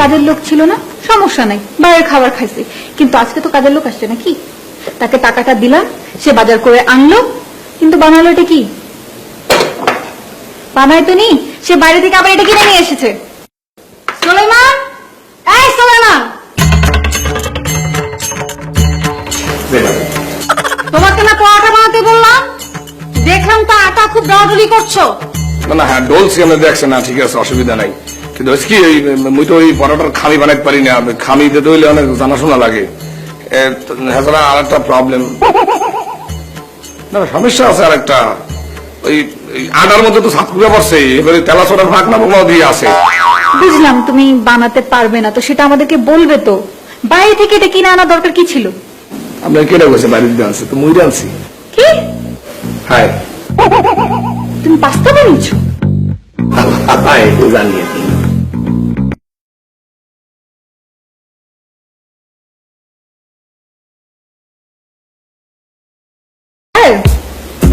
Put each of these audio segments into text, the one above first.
কাজের লোক ছিল না, সমস্যা নাই, বাইরের খাবার খাইছে। কিন্তু আজকে তো কাজের লোক আসছে নাকি, তাকে টাকাটা দিলাম, সে বাজার করে আনলো, কিন্তু বানালো এটা কি? বানায় তো নি, সে বাইরে থেকে আবার এটা কিনে নিয়ে এসেছে। সুলাইমান, এই সুলাইমান, তোমাকে না পরোটা বানাতে বললাম, দেখলাম তো আটা খুব ডলাডলি করছো। না না, হ্যাঁ ডলছি আমরা, দেখছে না, ঠিক আছে, অসুবিধা নাই। কিন্তু কি মুই তো ওই পরোটার খামি বানাইতে পারি না, খামি দিতে হইলে অনেক জানাশোনা লাগে। এছাড়া আর একটা প্রবলেম, না সমস্যা আছে আর একটা, ওই আটার মধ্যে তো সাত কুড়ে পড়ছে, এবারে তেলা ছোটার ফাঁক না বোমাও দিয়ে আছে। বুঝলাম তুমি বানাতে পারবে না, তো সেটা আমাদেরকে বলবে তো। বাইরে থেকে এটা কিনে আনা দরকার কি ছিল? আপনার কেটে গেছে, বাইরে দিয়ে আনছি তো, মুই আনছি। কি? হ্যাঁ, তুমি পাস্তা বানিয়েছো? জানিয়ে দিই।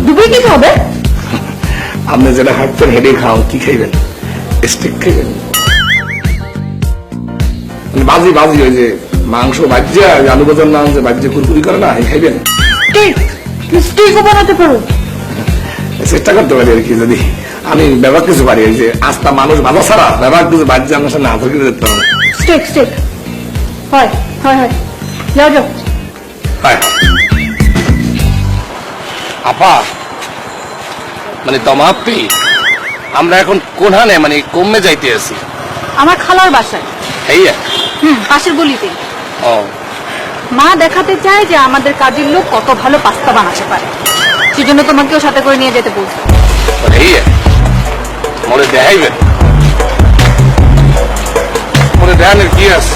দুপুরে কি খাবে? আপনি যেটা হাঁটতেন হেঁটে খাও, কি খাইবেন? স্টেক খাইবেন? বাজি বাজি, ওই যে মাংস বাজ্যা, আলু বাজার নাম যে বাজ্যা কুরকুরি করে না, এই খাইবেন? স্টেকও বানাতে পারো? চেষ্টা করতে পারি আর কি, যদি আমি ব্যবহার কিছু পারি, ওই যে আস্তা মানুষ ভালো ছাড়া ব্যবহার কিছু বাজ্যা আমার সাথে না থাকি যেতে পারবো। স্টেক স্টেক হয় হয় হয়, যাও যাও। হ্যাঁ আপা, মানে দমাপি, আমরা এখন কোনখানে মানে কমে যাইতে আছি? আমার খালার বাসায়। এই পাশের গলিতে। ও, মা দেখাতে চায় যে আমাদের কাজের লোক কত ভালো পাস্তা বানাতে পারে, সেজন্য তোমাকেও সাথে করে নিয়ে যেতে বলছে। এই মনে দেখাইবেন? মনে দেখানোর কি আছে?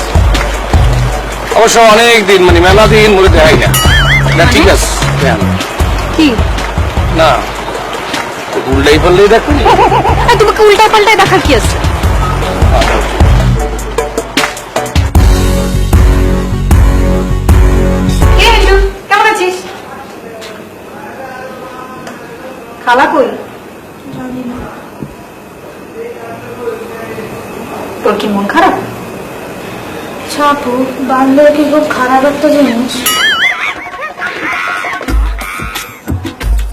অবশ্য অনেক দিন, মানে মেলা দিন মনে দেখাই না। না ঠিক আছে, দেখান। কি না উল্টাই পাল্লাই দেখুন। তোমাকে উল্টা পাল্টায় দেখার কি আছে? কেমন আছিস? খালা কই? তোর কি মন খারাপ? ছাপু বান্ধব কি খুব খারাপ একটা জিনিস?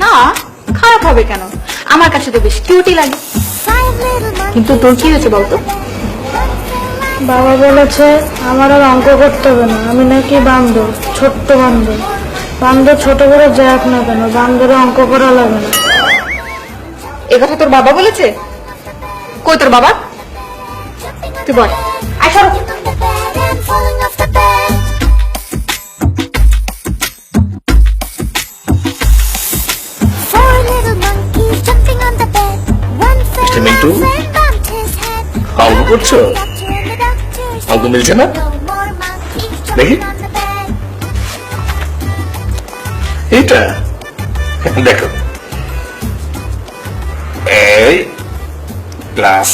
না, খারাপ হবে কেন? আমার কাছে তো বেশ কিউটি লাগে। কিন্তু তোর কি হয়েছে বলতো? বাবা বলেছে আমার আর অঙ্ক করতে হবে না, আমি নাকি বান্ধব, ছোট্ট বান্ধব। বান্ধব ছোট করে যাক না কেন, বান্ধবে অঙ্ক করা লাগে না। এ কথা তোর বাবা বলেছে? কই তোর বাবা? তুই বল। আয় সরো। মিন্টু, অঙ্ক করছো? অঙ্ক মিলছে না, দেখি এইটা দেখো, এই প্লাস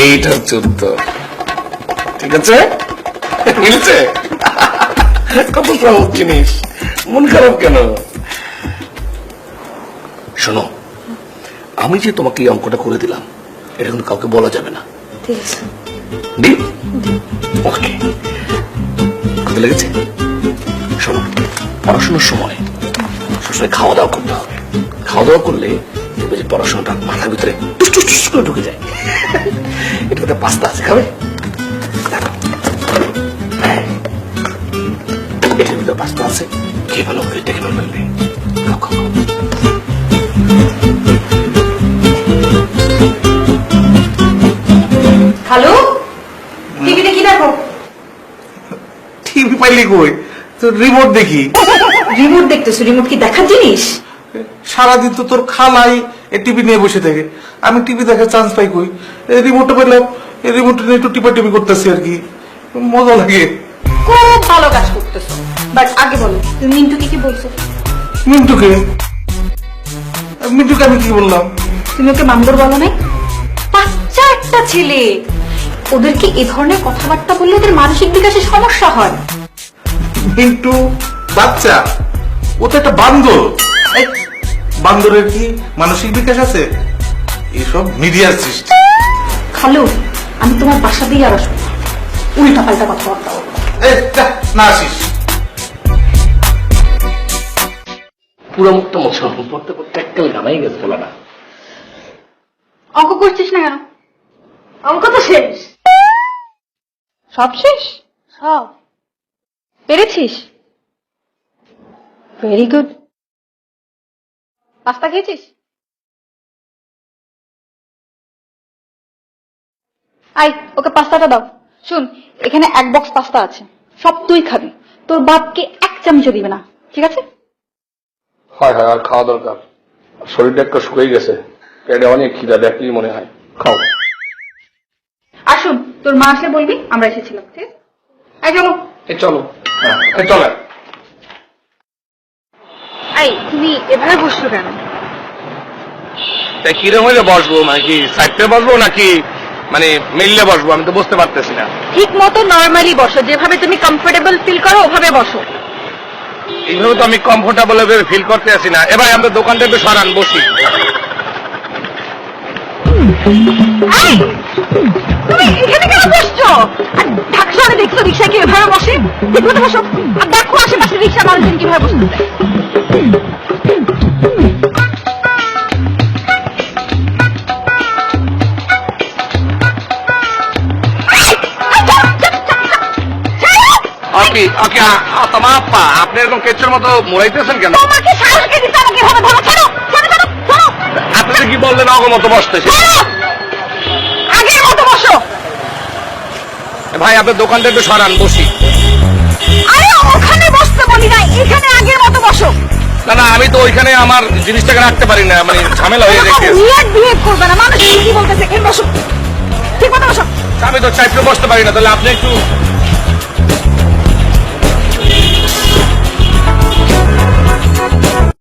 এইটা হচ্ছে উত্তর। ঠিক আছে, মিলছে? কত সহজ জিনিস, মন খারাপ কেন? শোনো, আমি যে তোমাকে এই অঙ্কটা করে দিলাম, এটা কিন্তু কাউকে বলা যাবে না। ঠিক আছে, ডিল? ওকে, কত লেগেছে? শোনো, পড়াশোনার সময় সবসময় খাওয়া দাওয়া করতে হবে। খাওয়া দাওয়া করলে দেখবে যে পড়াশোনাটা মাথার ভিতরে টুস টুস টুস করে ঢুকে যায়। এটাতে পাস্তা আছে, খাবে? এটার ভিতরে পাস্তা আছে, খেয়ে ভালো হবে, দেখে ভালো লাগবে। খাও খাও খাও। হ্যালো, টিভিতে কি দেখো? টিভি পাইলি কই, তো রিমোট দেখি। রিমোট দেখতেছো? রিমোট কি দেখার জিনিস? সারাদিন তো তোর খালাই এই টিভি নিয়ে বসে থাকে, আমি টিভি দেখার চান্স পাই কই? এই রিমোটটা পেলাম, এই রিমোট নিয়ে একটু টিপা টিপি করতেছি আর কি, মজা লাগে। খুব ভালো কাজ করতেছো, বাট আগে বলো তুমি মিন্টুকে কি বলছো? মিন্টুকে? মিন্টুকে আমি কি বললাম? তুমি ওকে বান্দর বলো নাই? বাচ্চা একটা ছেলে, ওদেরকে এ ধরনের কথাবার্তা বললে ওদের মানসিক বিকাশে সমস্যা হয়। মিন্টু বাচ্চা, ও তো একটা বান্দর। এই, বান্দরের কি মানসিক বিকাশ আছে? এইসব মিডিয়ার সৃষ্টি। খালু, আমি তোমার বাসা দিয়ে আর আসবো না। উল্টা পাল্টা কথাবার্তা বলবো। এই, যা, না আসিস। পুরো মুখটা মোছা পড়তে পড়তে এককাল গামাই গেছে বলা অঙ্ক করছিস না কেন? অঙ্ক তো শেষ। সব শেষ? সব পেরেছিস? Very good. পাস্তা খেয়েছিস? আই, ওকে পাস্তাটা দাও। শুন, এখানে 1 বক্স পাস্তা আছে, সব তুই খাবি। তোর বাপকে 1 চামচও দিবে না, ঠিক আছে? হয় হয়, আর খাওয়া দরকার। শরীরটা একটু শুকিয়ে গেছে, পেটে অনেক খিদা দেখলেই মনে হয়। খাও। আর শুন, তোর মা আসলে বলবি আমরা এসেছিলাম, ঠিক আছে? এই চলো। এই চলো। হ্যাঁ, এই চলেন। এই, তুমি এভাবে বসছো কেন? তাই কিরম হইলে বসবো, মানে কি সাইডে বসবো নাকি মানে মিললে বসবো, আমি তো বুঝতে পারতেছি না। ঠিক মতো নরমালি বসো, যেভাবে তুমি কমফোর্টেবল ফিল করো ওভাবে বসো। এইভাবে তো আমি কমফোর্টেবল ফিল করতে আছি না। এবার আমরা দোকানটা একটু সরান, বসি। এই, তুমি এখানে কেন বসছো? আর ঢাকা শহরে দেখছো রিক্সা কি এভাবে বসে? ঠিক মতো বসো। আর দেখো আশেপাশে রিক্সা মানুষজন কিভাবে বসতেছে। আপা, আপনি এরকম কেচের মতো মোড়াইতেছেন কেন? তোমাকে সাহসকে দিতে আমাকে এভাবে ধরো, ছাড়ো ছাড়ো ছাড়ো ছাড়ো। আপনি যে কি বললেন অগমতো বসতেছে। ছাড়ো! আগের মতো বসো। ভাই, আপনার দোকানটা একটু সরান, বসি। আরে ওখানে বসতে বলি না, এখানে আগের মতো বসো। না না, আমি তো ওইখানে আমার জিনিসটাকে রাখতে পারি না, মানে ঝামেলা হয়ে গেছে। উইয়ার্ড বিহেভ করবে না, মানুষ কি বলতেছে, এখানে বসো। ঠিক মতো বসো। আমি তো চাইতে বসতে পারি না, তাহলে আপনি একটু